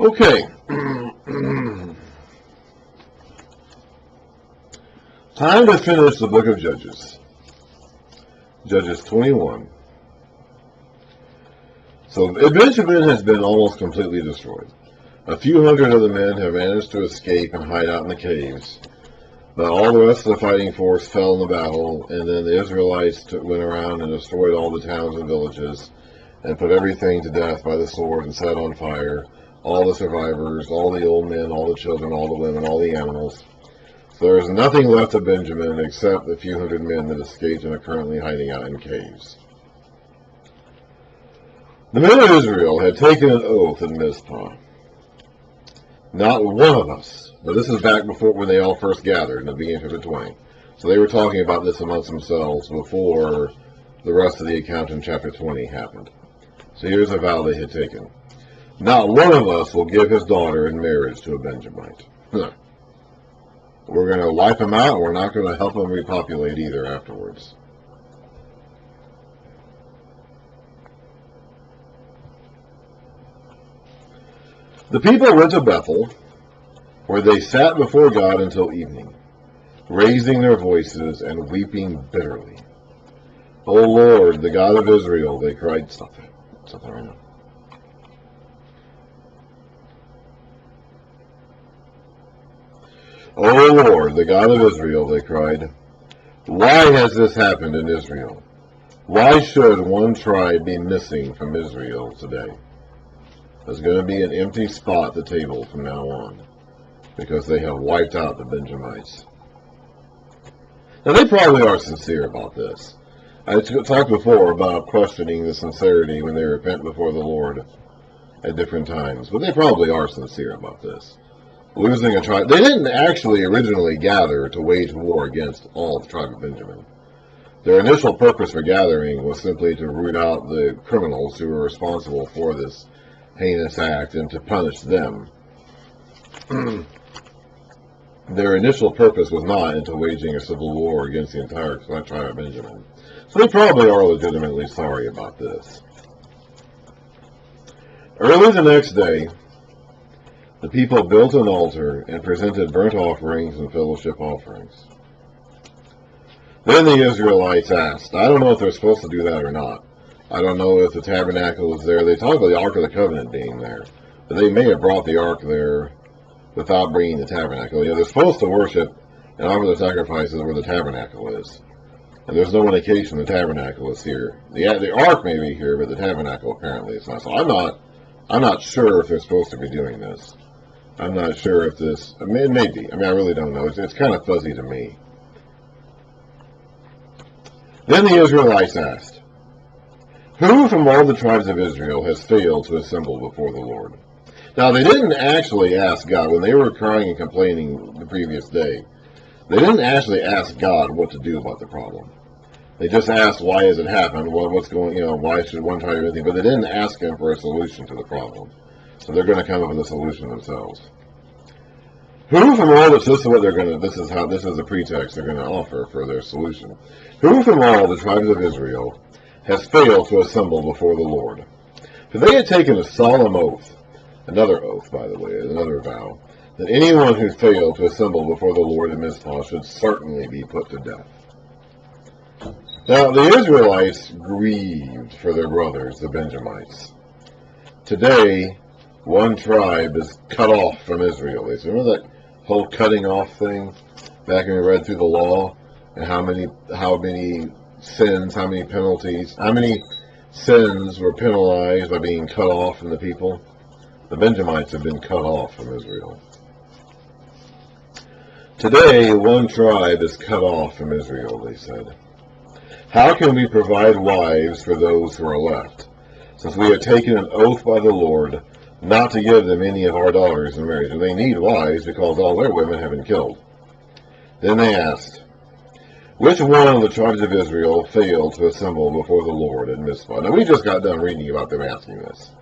Okay. Time to finish the book of Judges. Judges 21. So Benjamin has been almost completely destroyed. A few hundred of the men have managed to escape and hide out in the caves. But all the rest of the fighting force fell in the battle, and then the Israelites went around and destroyed all the towns and villages, and put everything to death by the sword and set on fire, all the survivors, all the old men, all the children, all the women, all the animals. So there is nothing left of Benjamin except the few hundred men that escaped and are currently hiding out in caves. The men of Israel had taken an oath in Mizpah. Not one of us, but this is back before when they all first gathered in the beginning of chapter 20. So they were talking about this amongst themselves before the rest of the account in chapter 20 happened. So here's a vow they had taken. Not one of us will give his daughter in marriage to a Benjamite. We're going to wipe him out, and we're not going to help him repopulate either afterwards. The people went to Bethel, where they sat before God until evening, raising their voices and weeping bitterly. O Lord, the God of Israel, they cried. Stop that right now. O Lord, the God of Israel, they cried, why has this happened in Israel? Why should one tribe be missing from Israel today? There's going to be an empty spot at the table from now on, because they have wiped out the Benjamites. Now, they probably are sincere about this. I talked before about questioning the sincerity when they repent before the Lord at different times, but they probably are sincere about this. Losing a tribe. They didn't actually originally gather to wage war against all the tribe of Benjamin. Their initial purpose for gathering was simply to root out the criminals who were responsible for this heinous act and to punish them. Their initial purpose was not into waging a civil war against the entire tribe of Benjamin. So they probably are legitimately sorry about this. Early the next day, the people built an altar and presented burnt offerings and fellowship offerings. Then the Israelites asked, I don't know if they're supposed to do that or not. I don't know if the tabernacle is there. They talk about the Ark of the Covenant being there, but they may have brought the Ark there without bringing the tabernacle. They're supposed to worship and offer the sacrifices where the tabernacle is. And there's no indication the tabernacle is here. The Ark may be here, but the tabernacle apparently is not. So I'm not sure if they're supposed to be doing this. I'm not sure if this, I mean, it may be. I mean, I really don't know. It's kind of fuzzy to me. Then the Israelites asked, who from all the tribes of Israel has failed to assemble before the Lord? Now, they didn't actually ask God, when they were crying and complaining the previous day, they didn't actually ask God what to do about the problem. They just asked, why has it happened? What's going, why should one try to do anything? But they didn't ask him for a solution to the problem. So they're going to come up with a solution themselves. Who from all this is what they're going to, this is a pretext they're going to offer for their solution. Who from all the tribes of Israel has failed to assemble before the Lord? For they had taken a solemn oath, another oath, by the way, another vow, that anyone who failed to assemble before the Lord in Mizpah should certainly be put to death. Now, the Israelites grieved for their brothers, the Benjamites. Today, one tribe is cut off from Israel. Remember that whole cutting off thing back when we read through the law, and how many sins, how many penalties, how many sins were penalized by being cut off from the people? The Benjamites have been cut off from Israel. Today, one tribe is cut off from Israel, they said. How can we provide wives for those who are left, since we have taken an oath by the Lord not to give them any of our daughters in marriage? And they need wives because all their women have been killed. Then they asked, which one of the tribes of Israel failed to assemble before the Lord at Mizpah? Now, we just got done reading about them asking this.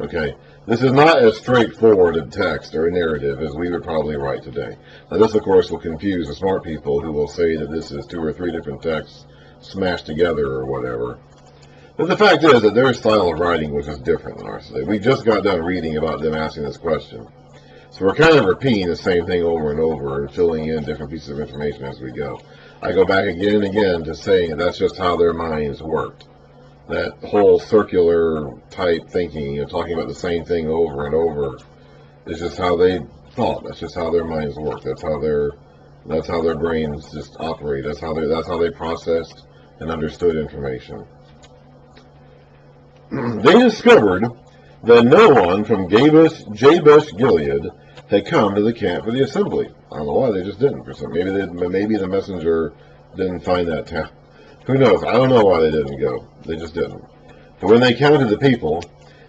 Okay, this is not as straightforward a text or a narrative as we would probably write today. Now, this, of course, will confuse the smart people who will say that this is 2 or 3 different texts smashed together or whatever. But the fact is that their style of writing was just different than ours today. We just got done reading about them asking this question. So we're kind of repeating the same thing over and over and filling in different pieces of information as we go. I go back again and again to saying that that's just how their minds worked. That whole circular type thinking, talking about the same thing over and over, is just how they thought. That's just how their minds work. That's how their brains just operate. That's how they processed and understood information. They discovered that no one from Jabesh Gilead had come to the camp for the assembly. I don't know why they just didn't. Maybe the messenger didn't find that town. Who knows? I don't know why they didn't go. They just didn't. But when they counted the people,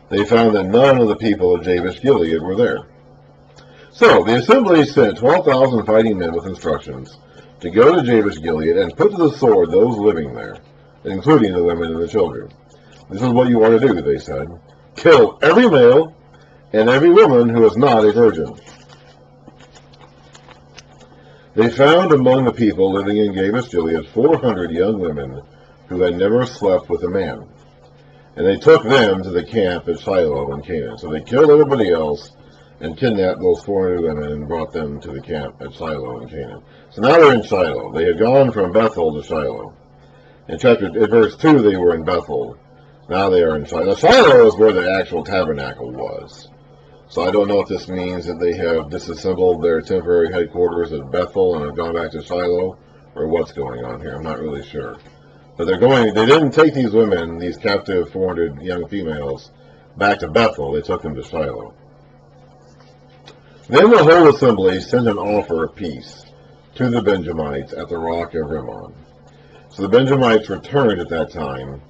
they found that none of the people of Jabesh Gilead were there. So the assembly sent 12,000 fighting men with instructions to go to Jabesh Gilead and put to the sword those living there, including the women and the children. This is what you want to do, they said. Kill every male and every woman who is not a virgin. They found among the people living in Gibeah Gilead 400 young women who had never slept with a man. And they took them to the camp at Shiloh in Canaan. So they killed everybody else and kidnapped those 400 women and brought them to the camp at Shiloh in Canaan. So now they're in Shiloh. They had gone from Bethel to Shiloh. In verse 2, they were in Bethel. Now they are in Shiloh. Now, Shiloh is where the actual tabernacle was. So I don't know if this means that they have disassembled their temporary headquarters at Bethel and have gone back to Shiloh, or what's going on here. I'm not really sure. But they didn't take these women, these captive 400 young females, back to Bethel. They took them to Shiloh. Then the whole assembly sent an offer of peace to the Benjamites at the rock of Rimmon. So the Benjamites returned at that time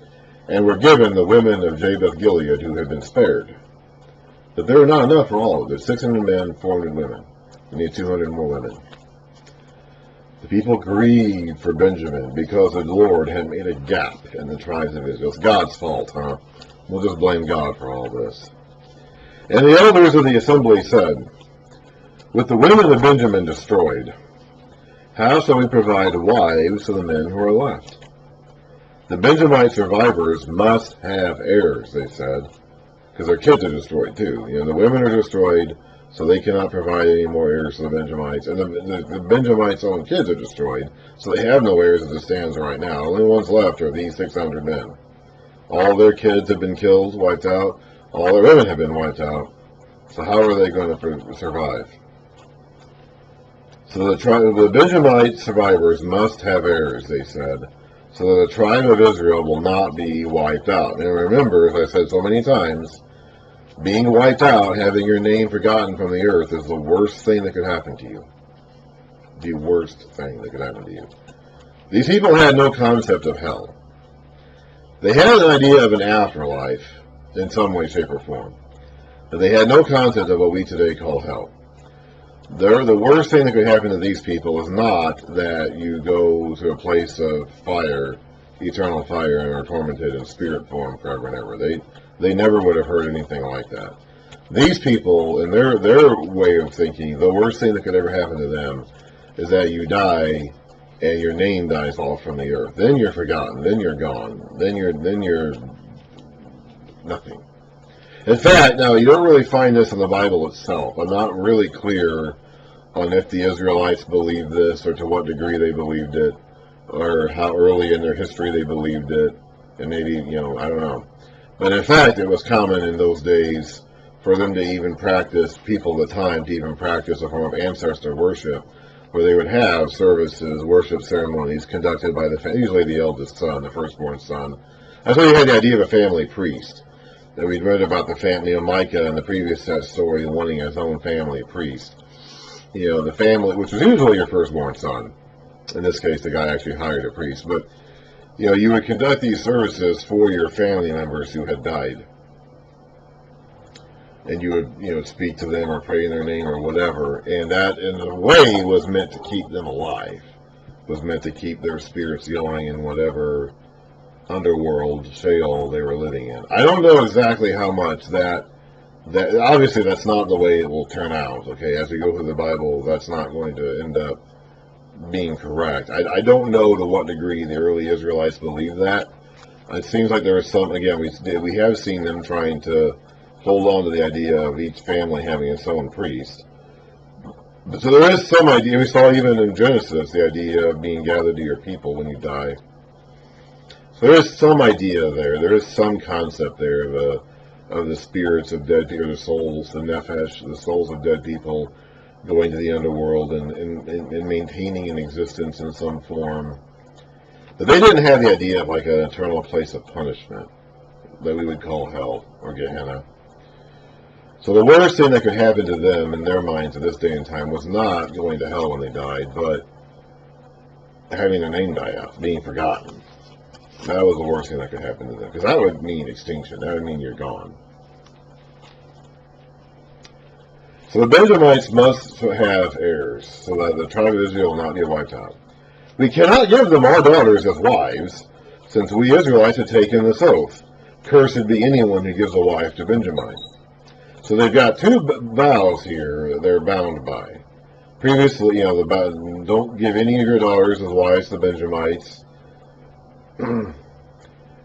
and were given the women of Jabesh Gilead who had been spared. But there were not enough for all of them. 600 men, 400 women. We need 200 more women. The people grieved for Benjamin because the Lord had made a gap in the tribes of Israel. It's God's fault, huh? We'll just blame God for all this. And the elders of the assembly said, with the women of Benjamin destroyed, how shall we provide wives to the men who are left? The Benjamite survivors must have heirs, they said, because their kids are destroyed too. The women are destroyed, so they cannot provide any more heirs to the Benjamites. And the Benjamites' own kids are destroyed, so they have no heirs as it stands right now. The only ones left are these 600 men. All their kids have been killed, wiped out. All their women have been wiped out. So how are they going to survive? So the Benjamite survivors must have heirs, they said, so that the tribe of Israel will not be wiped out. And remember, as I said so many times, being wiped out, having your name forgotten from the earth, is the worst thing that could happen to you. The worst thing that could happen to you. These people had no concept of hell. They had an idea of an afterlife in some way, shape, or form. But they had no concept of what we today call hell. The worst thing that could happen to these people is not that you go to a place of fire, eternal fire, and are tormented in spirit form forever and ever. They never would have heard anything like that. These people, in their way of thinking, the worst thing that could ever happen to them is that you die and your name dies off from the earth. Then you're forgotten. Then you're gone. Then you're nothing. In fact, now you don't really find this in the Bible itself. I'm not really clear on if the Israelites believed this or to what degree they believed it or how early in their history they believed it. And maybe, I don't know. But in fact, it was common in those days for them to even practice, people at the time, to even practice a form of ancestor worship where they would have services, worship ceremonies conducted by usually the eldest son, the firstborn son. That's why you had the idea of a family priest. That we'd read about the family of Micah in the previous story wanting his own family priest. The family, which was usually your firstborn son. In this case, the guy actually hired a priest. But, you would conduct these services for your family members who had died. And you would, speak to them or pray in their name or whatever. And that, in a way, was meant to keep them alive. Was meant to keep their spirits going in whatever underworld Sheol they were living in. I don't know exactly how much that obviously that's not the way it will turn out. Okay, as we go through the Bible, that's not going to end up being correct. I don't know to what degree the early Israelites believed that. It seems like there is some, again, we have seen them trying to hold on to the idea of each family having its own priest. But so there is some idea, we saw even in Genesis, the idea of being gathered to your people when you die. So there is some idea there is some concept there of the spirits of dead people, the souls, the nephesh, the souls of dead people going to the underworld and maintaining an existence in some form. But they didn't have the idea of like an eternal place of punishment that we would call hell or Gehenna. So the worst thing that could happen to them in their minds at this day and time was not going to hell when they died, but having their name die out, being forgotten. That was the worst thing that could happen to them, because that would mean extinction. That would mean you're gone. So the Benjamites must have heirs, so that the tribe of Israel will not get wiped out. We cannot give them our daughters as wives, since we Israelites have taken this oath. Cursed be anyone who gives a wife to Benjamin. So they've got two vows here that they're bound by. Previously, don't give any of your daughters as wives to Benjamites.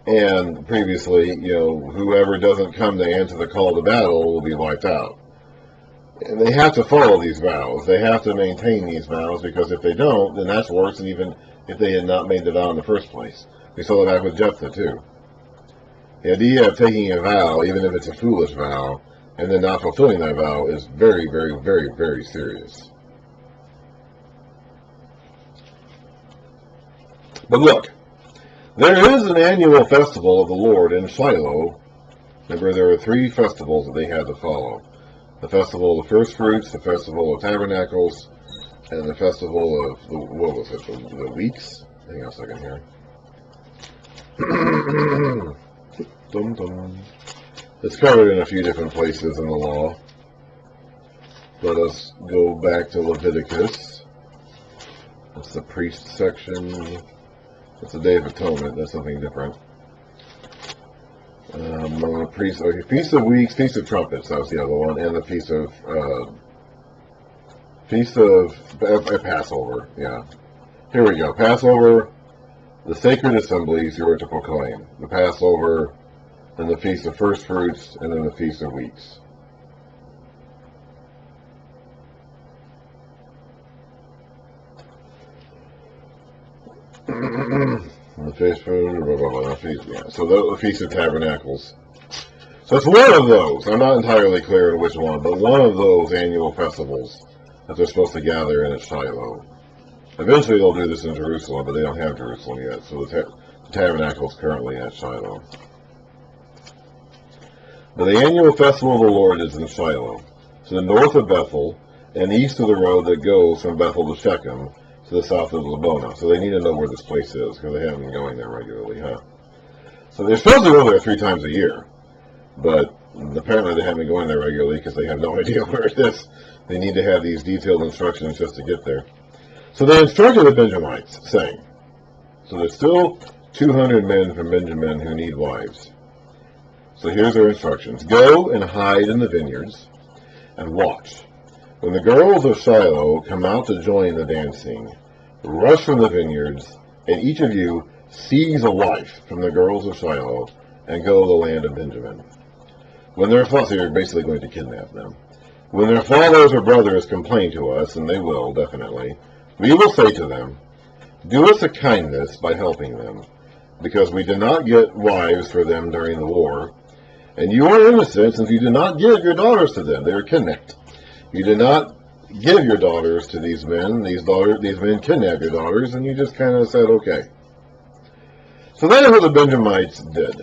And previously, whoever doesn't come to answer the call to battle will be wiped out. And they have to follow these vows. They have to maintain these vows, because if they don't, then that's worse than even if they had not made the vow in the first place. We saw that back with Jephthah, too. The idea of taking a vow, even if it's a foolish vow, and then not fulfilling that vow is very, very, very, very serious. But look, there is an annual festival of the Lord in Shiloh. Remember, there are 3 festivals that they had to follow. The festival of the first fruits, the festival of tabernacles, and the festival of, the weeks? Hang on a second here. Dum dum. It's covered in a few different places in the law. Let us go back to Leviticus. That's the priest section. That's the Day of Atonement. That's something different. Feast of Weeks, Feast of Trumpets. That was the other one, and the Feast of Passover. Yeah. Here we go. Passover, the sacred assemblies you were to proclaim. The Passover, and the Feast of First Fruits, and then the Feast of Weeks. The Feast of Tabernacles. So it's one of those. I'm not entirely clear on which one, but one of those annual festivals that they're supposed to gather in at Shiloh. Eventually they'll do this in Jerusalem, but they don't have Jerusalem yet, so the tabernacle is currently at Shiloh. But the annual festival of the Lord is in Shiloh, to the north of Bethel, and east of the road that goes from Bethel to Shechem, to the south of Lebonah. So they need to know where this place is, because they haven't been going there regularly, huh? So they're supposed to go there 3 times a year, but apparently they haven't been going there regularly because they have no idea where it is. They need to have these detailed instructions just to get there. So they instructed the Benjamites, saying, so there's still 200 men from Benjamin who need wives. So here's their instructions. Go and hide in the vineyards and watch. When the girls of Shiloh come out to join the dancing, rush from the vineyards, and each of you seize a wife from the girls of Shiloh and go to the land of Benjamin. When their fathers, so you're basically going to kidnap them. When their fathers or brothers complain to us, and they will, definitely, we will say to them, do us a kindness by helping them, because we did not get wives for them during the war, and you are innocent since you did not give your daughters to them. They were kidnapped. You did not give your daughters to these men. These men kidnapped your daughters, and you just kind of said, okay. So that is what the Benjamites did.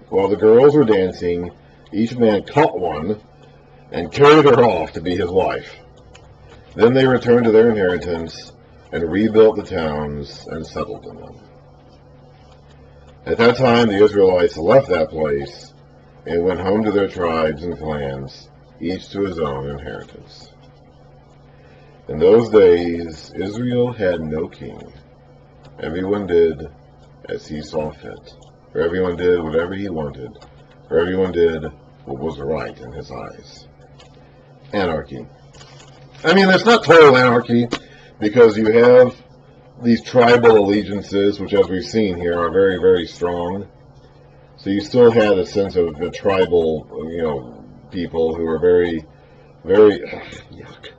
While the girls were dancing, each man caught one and carried her off to be his wife. Then they returned to their inheritance and rebuilt the towns and settled in them. At that time, the Israelites left that place and went home to their tribes and clans, each to his own inheritance. In those days, Israel had no king. Everyone did as he saw fit, for everyone did whatever he wanted, for everyone did what was right in his eyes. Anarchy. I mean, it's not total anarchy, because you have these tribal allegiances, which, as we've seen here, are very, very strong. So you still had a sense of the tribal, people who were very, very, yuck,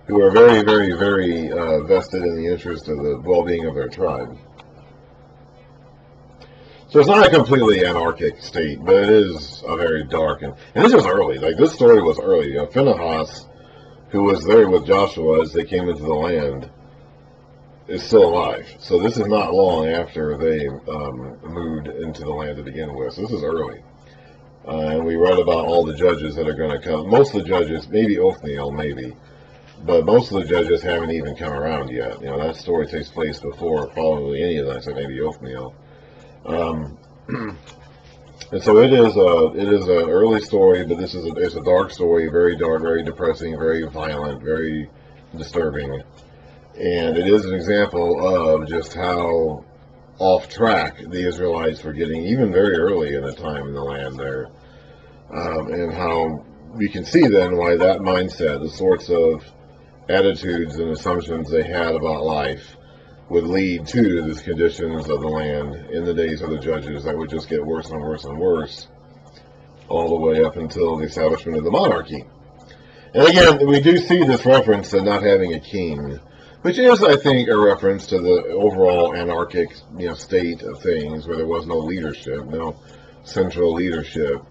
who are very, very, very vested in the interest of the well-being of their tribe. So it's not a completely anarchic state, but it is a very dark, and this was early. Like, this story was early. Phinehas, who was there with Joshua as they came into the land, is still alive. So this is not long after they moved into the land to begin with. So this is early. And we read about all the judges that are going to come. Most of the judges, maybe Othniel, maybe. But most of the judges haven't even come around yet. That story takes place before probably any of them, except maybe Othniel. And so it is an early story, but it's a dark story, very dark, very depressing, very violent, very disturbing, and it is an example of just how off track the Israelites were getting, even very early in the time in the land there, and how we can see then why that mindset, the sorts of attitudes and assumptions they had about life, would lead to these conditions of the land in the days of the judges that would just get worse and worse and worse all the way up until the establishment of the monarchy. And again, we do see this reference to not having a king, which is, I think, a reference to the overall anarchic, state of things where there was no leadership, no central leadership.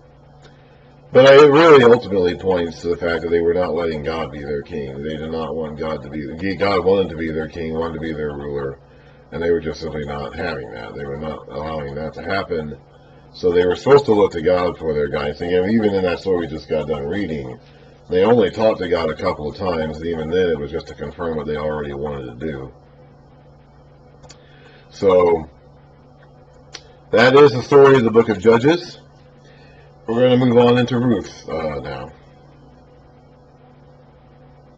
But it really ultimately points to the fact that they were not letting God be their king. They did not want God to be. God wanted to be their king, wanted to be their ruler, and they were just simply not having that. They were not allowing that to happen. So they were supposed to look to God for their guidance. Again, even in that story we just got done reading, they only talked to God a couple of times, and even then it was just to confirm what they already wanted to do. So that is the story of the book of Judges. We're going to move on into Ruth now.